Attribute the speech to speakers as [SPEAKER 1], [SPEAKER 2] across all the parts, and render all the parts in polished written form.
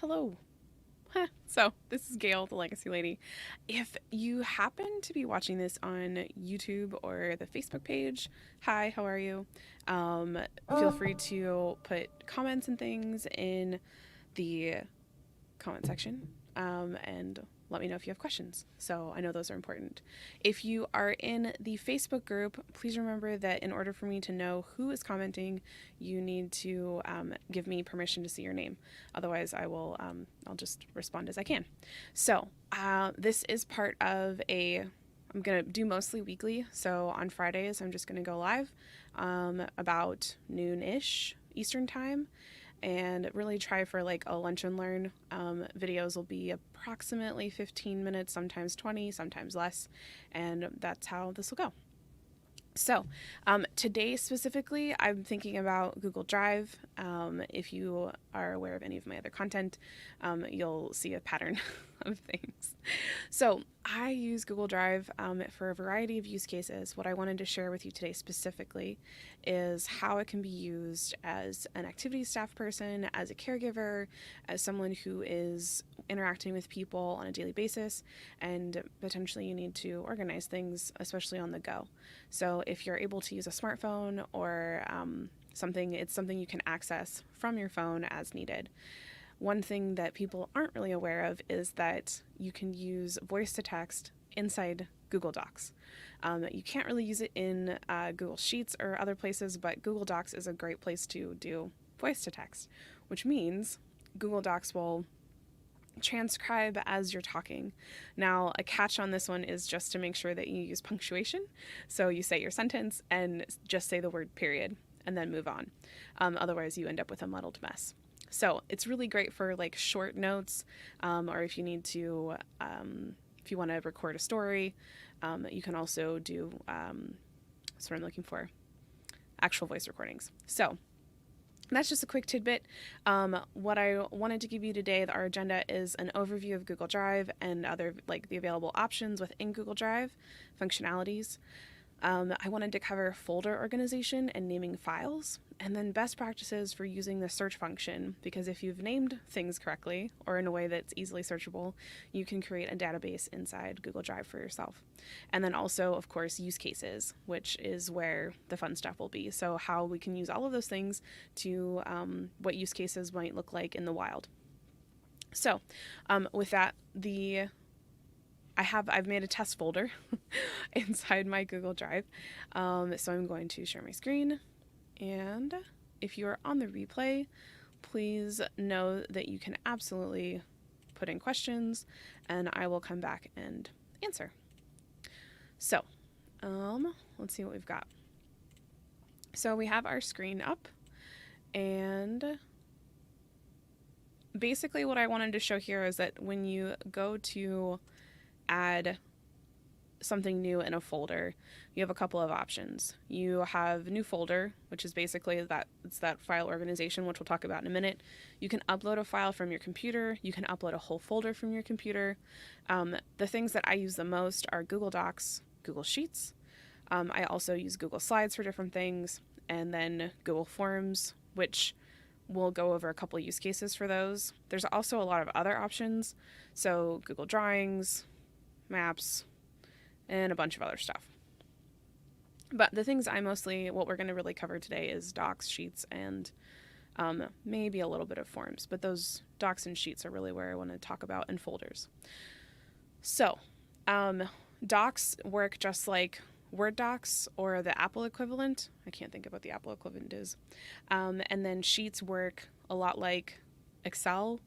[SPEAKER 1] Hello. So, this is Gail, the Legacy Lady. If you happen to be watching this on YouTube or the Facebook page, hi, how are you? Feel free to put comments and things in the comment section and let me know if you have questions. So I know those are important. If you are in the Facebook group, please remember that in order for me to know who is commenting, you need to give me permission to see your name. Otherwise, I'll just respond as I can. So this is part of I'm going to do mostly weekly. So on Fridays, I'm just going to go live about noon-ish Eastern time and really try for like a lunch and learn. Videos will be approximately 15 minutes, sometimes 20, sometimes less, and that's how this will go. So today specifically, I'm thinking about Google Drive. If you are aware of any of my other content, you'll see a pattern of things. So I use Google Drive for a variety of use cases. What I wanted to share with you today specifically is how it can be used as an activity staff person, as a caregiver, as someone who is interacting with people on a daily basis, and potentially you need to organize things, especially on the go. So if you're able to use a smartphone or it's something you can access from your phone as needed. One thing that people aren't really aware of is that you can use voice to text inside Google Docs. You can't really use it in Google Sheets or other places, but Google Docs is a great place to do voice to text, which means Google Docs will transcribe as you're talking. Now, a catch on this one is just to make sure that you use punctuation. So you say your sentence and just say the word period and then move on. Otherwise, you end up with a muddled mess. So it's really great for like short notes, or if you need to, if you want to record a story, you can also do, that's what I'm looking for, actual voice recordings. So that's just a quick tidbit. What I wanted to give you today, our agenda is an overview of Google Drive and other like the available options within Google Drive, functionalities. I wanted to cover folder organization and naming files, and then best practices for using the search function, because if you've named things correctly or in a way that's easily searchable, you can create a database inside Google Drive for yourself. And then also, of course, use cases, which is where the fun stuff will be. So how we can use all of those things to what use cases might look like in the wild. So with that, I've made a test folder inside my Google Drive. So I'm going to share my screen. And if you are on the replay, please know that you can absolutely put in questions and I will come back and answer. So let's see what we've got. So we have our screen up, and basically what I wanted to show here is that when you go to add something new in a folder, you have a couple of options. You have new folder, which is basically that file organization, which we'll talk about in a minute. You can upload a file from your computer. You can upload a whole folder from your computer. The things that I use the most are Google Docs, Google Sheets. I also use Google Slides for different things, and then Google Forms, which we'll go over a couple use cases for those. There's also a lot of other options, so Google Drawings, Maps, and a bunch of other stuff. But the things what we're going to really cover today is Docs, Sheets, and maybe a little bit of Forms. But those Docs and Sheets are really where I want to talk about, and folders. So Docs work just like Word Docs or the Apple equivalent. I can't think of what the Apple equivalent is. And then Sheets work a lot like Excel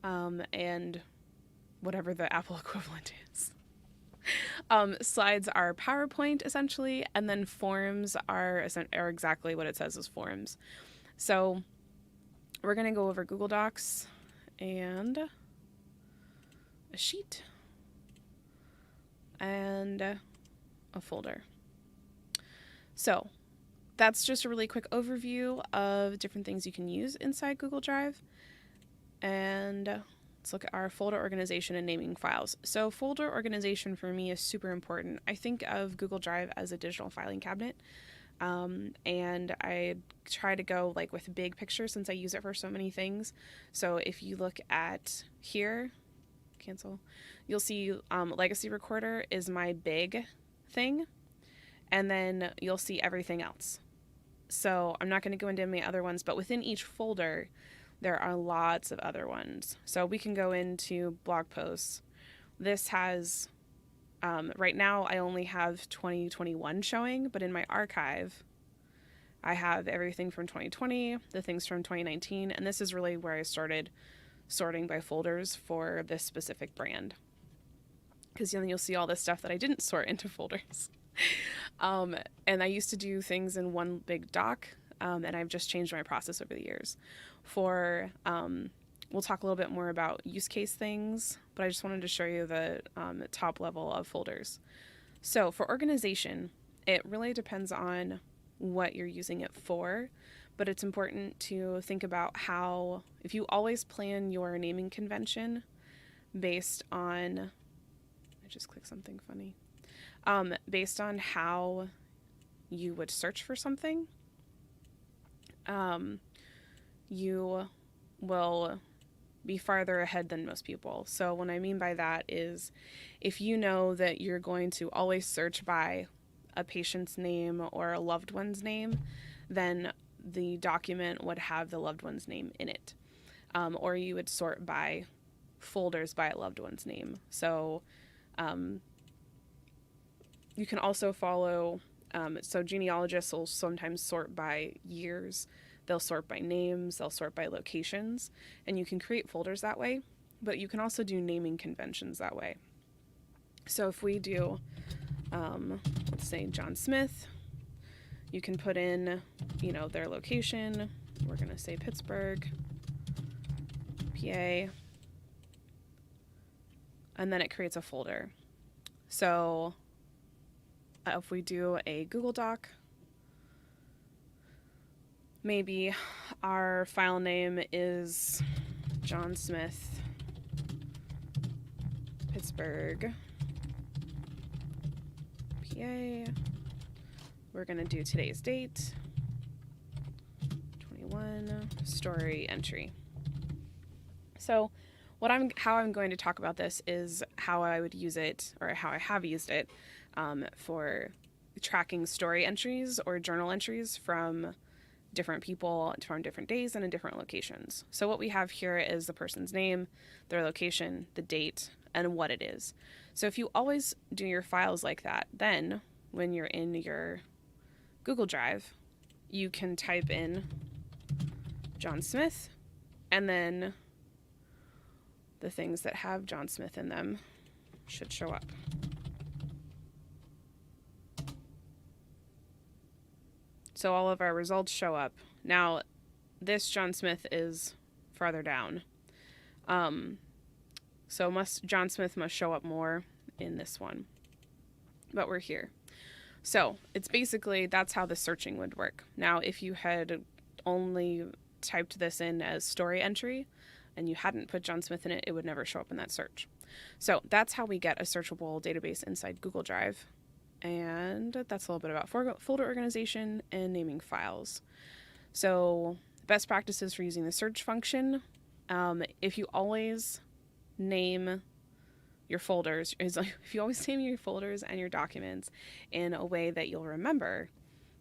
[SPEAKER 1] and whatever the Apple equivalent is. Slides are PowerPoint essentially, and then forms are exactly what it says as forms. So we're going to go over Google Docs and a sheet and a folder. So that's just a really quick overview of different things you can use inside Google Drive. And let's look at our folder organization and naming files. So folder organization for me is super important. I think of Google Drive as a digital filing cabinet. And I try to go like with big pictures since I use it for so many things. So if you look at here, cancel, you'll see legacy recorder is my big thing, and then you'll see everything else. So I'm not going to go into any other ones, but within each folder, there are lots of other ones. So we can go into blog posts. This has, right now I only have 2021 showing, but in my archive, I have everything from 2020, the things from 2019, and this is really where I started sorting by folders for this specific brand. Because then you'll see all this stuff that I didn't sort into folders. And I used to do things in one big doc, and I've just changed my process over the years. We'll talk a little bit more about use case things, but I just wanted to show you the top level of folders. So for organization, it really depends on what you're using it for, but it's important to think about how, if you always plan your naming convention based on, I just clicked something funny, based on how you would search for something, you will be farther ahead than most people. So what I mean by that is if you know that you're going to always search by a patient's name or a loved one's name, then the document would have the loved one's name in it. Or you would sort by folders by a loved one's name. So you can also follow, so genealogists will sometimes sort by years, they'll sort by names, they'll sort by locations, and you can create folders that way, but you can also do naming conventions that way. So if we do, let's say John Smith, you can put in, their location. We're going to say Pittsburgh, PA, and then it creates a folder. So if we do a Google Doc, maybe our file name is John Smith, Pittsburgh, PA. We're going to do today's date, 21, story entry. So how I'm going to talk about this is how I would use it, or how I have used it, for tracking story entries or journal entries from different people from different days and in different locations. So what we have here is the person's name, their location, the date, and what it is. So if you always do your files like that, then when you're in your Google Drive, you can type in John Smith, and then the things that have John Smith in them should show up. So all of our results show up. Now, this John Smith is farther down. So John Smith must show up more in this one. But we're here. So it's basically, that's how the searching would work. Now, if you had only typed this in as story entry and you hadn't put John Smith in it, it would never show up in that search. So that's how we get a searchable database inside Google Drive. And that's a little bit about folder organization and naming files. So best practices for using the search function. If you always name your folders, if you always name your folders and your documents in a way that you'll remember,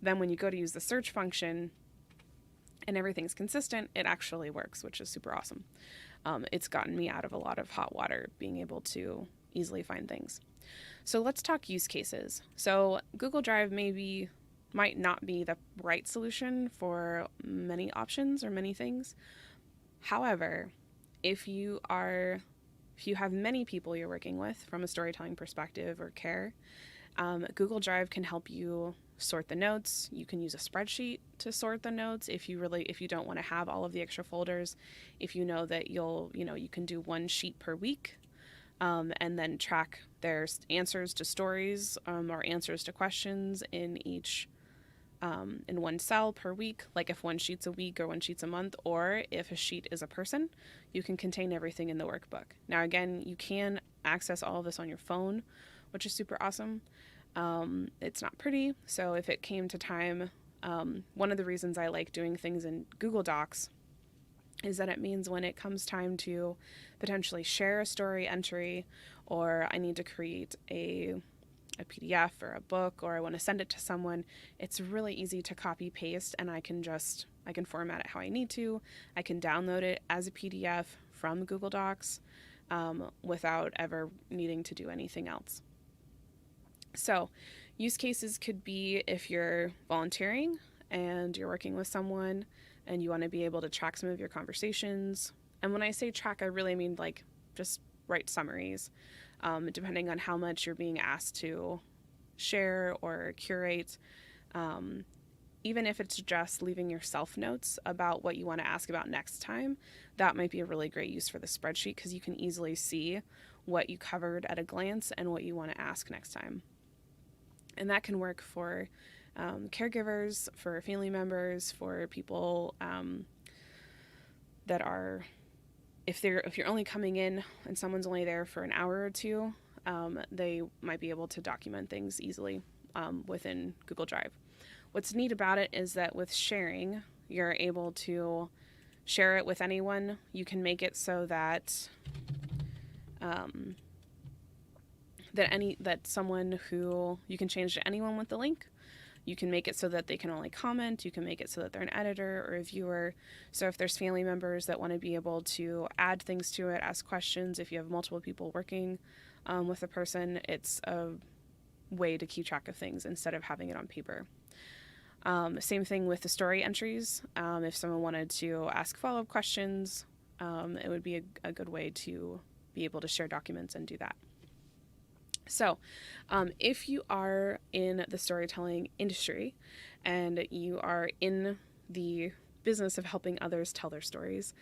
[SPEAKER 1] then when you go to use the search function and everything's consistent, it actually works, which is super awesome. It's gotten me out of a lot of hot water being able to easily find things. So let's talk use cases. So Google Drive might not be the right solution for many options or many things. However, if you have many people you're working with from a storytelling perspective or care, Google Drive can help you sort the notes. You can use a spreadsheet to sort the notes if you don't want to have all of the extra folders. If you know that you can do one sheet per week, and then track their answers to stories, or answers to questions in one cell per week, like if one sheet's a week or one sheet's a month, or if a sheet is a person, you can contain everything in the workbook. Now, again, you can access all of this on your phone, which is super awesome. It's not pretty. So if it came to time, one of the reasons I like doing things in Google Docs is that it means when it comes time to potentially share a story entry, or I need to create a PDF or a book, or I want to send it to someone, it's really easy to copy paste, and I can format it how I need to. I can download it as a PDF from Google Docs without ever needing to do anything else. So, use cases could be if you're volunteering and you're working with someone and you want to be able to track some of your conversations. And when I say track, I really mean like just write summaries, depending on how much you're being asked to share or curate. Um, Even if it's just leaving yourself notes about what you want to ask about next time, that might be a really great use for the spreadsheet because you can easily see what you covered at a glance and what you want to ask next time. And that can work for caregivers, for family members, for people that are, if you're only coming in and someone's only there for an hour or two, they might be able to document things easily within Google Drive. What's neat about it is that with sharing, you're able to share it with anyone. You can make it so that that someone who you can change to anyone with the link. You can make it so that they can only comment. You can make it so that they're an editor or a viewer. So if there's family members that want to be able to add things to it, ask questions, if you have multiple people working with a person, it's a way to keep track of things instead of having it on paper. Same thing with the story entries. If someone wanted to ask follow-up questions, it would be a good way to be able to share documents and do that. So, if you are in the storytelling industry and you are in the business of helping others tell their stories,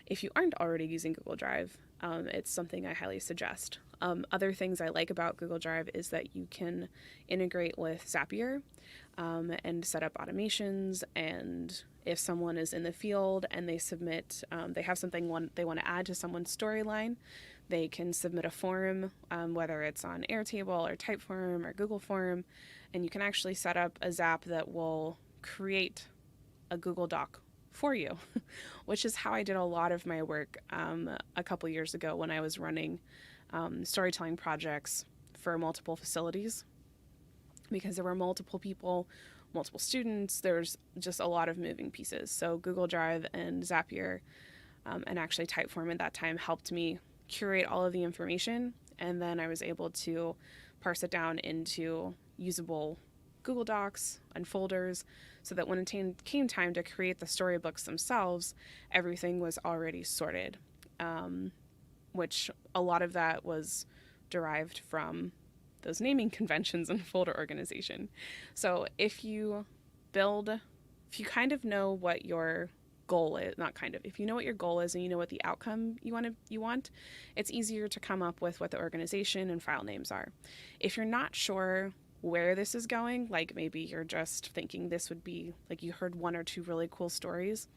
[SPEAKER 1] if you aren't already using Google Drive, it's something I highly suggest. Other things I like about Google Drive is that you can integrate with Zapier and set up automations. And if someone is in the field and they submit, they have something they want to add to someone's storyline, they can submit a form, whether it's on Airtable or Typeform or Google Form, and you can actually set up a Zap that will create a Google Doc for you, which is how I did a lot of my work a couple years ago when I was running storytelling projects for multiple facilities, because there were multiple people, multiple students. There's just a lot of moving pieces. So Google Drive and Zapier and actually Typeform at that time helped me curate all of the information, and then I was able to parse it down into usable Google Docs and folders so that when it came time to create the storybooks themselves, everything was already sorted, which a lot of that was derived from those naming conventions and folder organization. So if you kind of know what your goal is, if you know what your goal is and you know what the outcome you want, it's easier to come up with what the organization and file names are. If you're not sure where this is going, like maybe you're just thinking this would be, like you heard one or two really cool stories,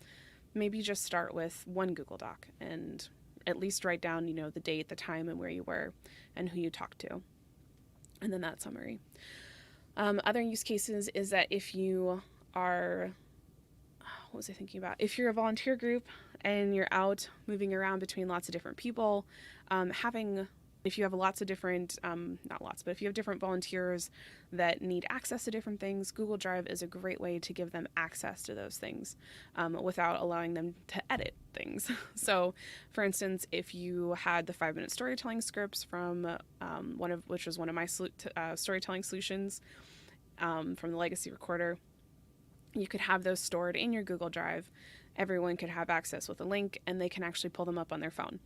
[SPEAKER 1] maybe just start with one Google Doc and at least write down, the date, the time, and where you were and who you talked to, and then that summary. Other use cases is that if you are, what was I thinking about? If you're a volunteer group and you're out moving around between lots of different people, if you have lots of different, not lots, but if you have different volunteers that need access to different things, Google Drive is a great way to give them access to those things without allowing them to edit things. So, for instance, if you had the 5-minute storytelling scripts from which was one of my storytelling solutions from the Legacy Recorder, you could have those stored in your Google Drive. Everyone could have access with a link, and they can actually pull them up on their phone.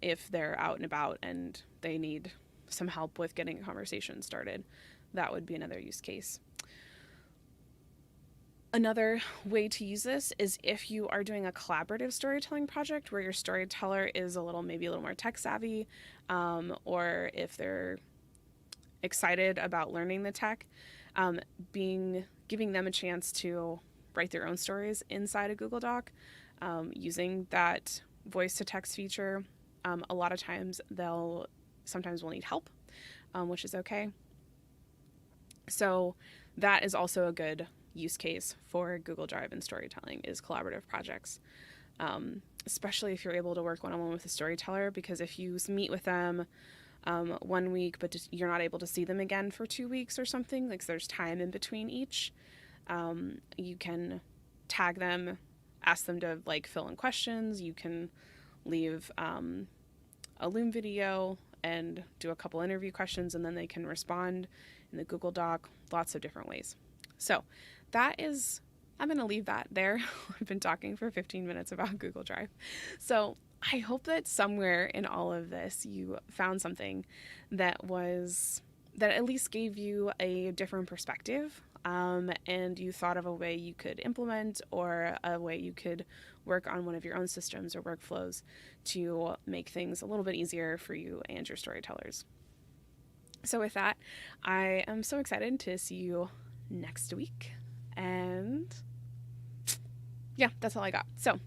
[SPEAKER 1] If they're out and about and they need some help with getting a conversation started, that would be another use case. Another way to use this is if you are doing a collaborative storytelling project where your storyteller is maybe a little more tech savvy, or if they're excited about learning the tech, giving them a chance to write their own stories inside a Google Doc, using that voice to text feature. A lot of times sometimes will need help, which is okay. So that is also a good use case for Google Drive and storytelling, is collaborative projects. Especially if you're able to work one-on-one with a storyteller, because if you meet with them 1 week, but you're not able to see them again for 2 weeks or something, like, so there's time in between each, you can tag them, ask them to like fill in questions. You can leave a Loom video and do a couple interview questions, and then they can respond in the Google Doc, lots of different ways. So that is, I'm going to leave that there. I've been talking for 15 minutes about Google Drive. So I hope that somewhere in all of this you found something that at least gave you a different perspective, and you thought of a way you could implement, or a way you could work on one of your own systems or workflows to make things a little bit easier for you and your storytellers. So with that, I am so excited to see you next week. And yeah, that's all I got. So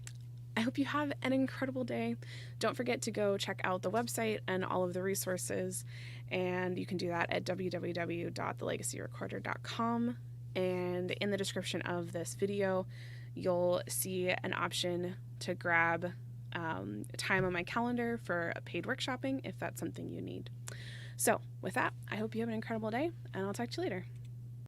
[SPEAKER 1] I hope you have an incredible day. Don't forget to go check out the website and all of the resources, and you can do that at www.thelegacyrecorder.com. And in the description of this video, you'll see an option to grab time on my calendar for a paid workshopping if that's something you need. So with that, I hope you have an incredible day, and I'll talk to you later.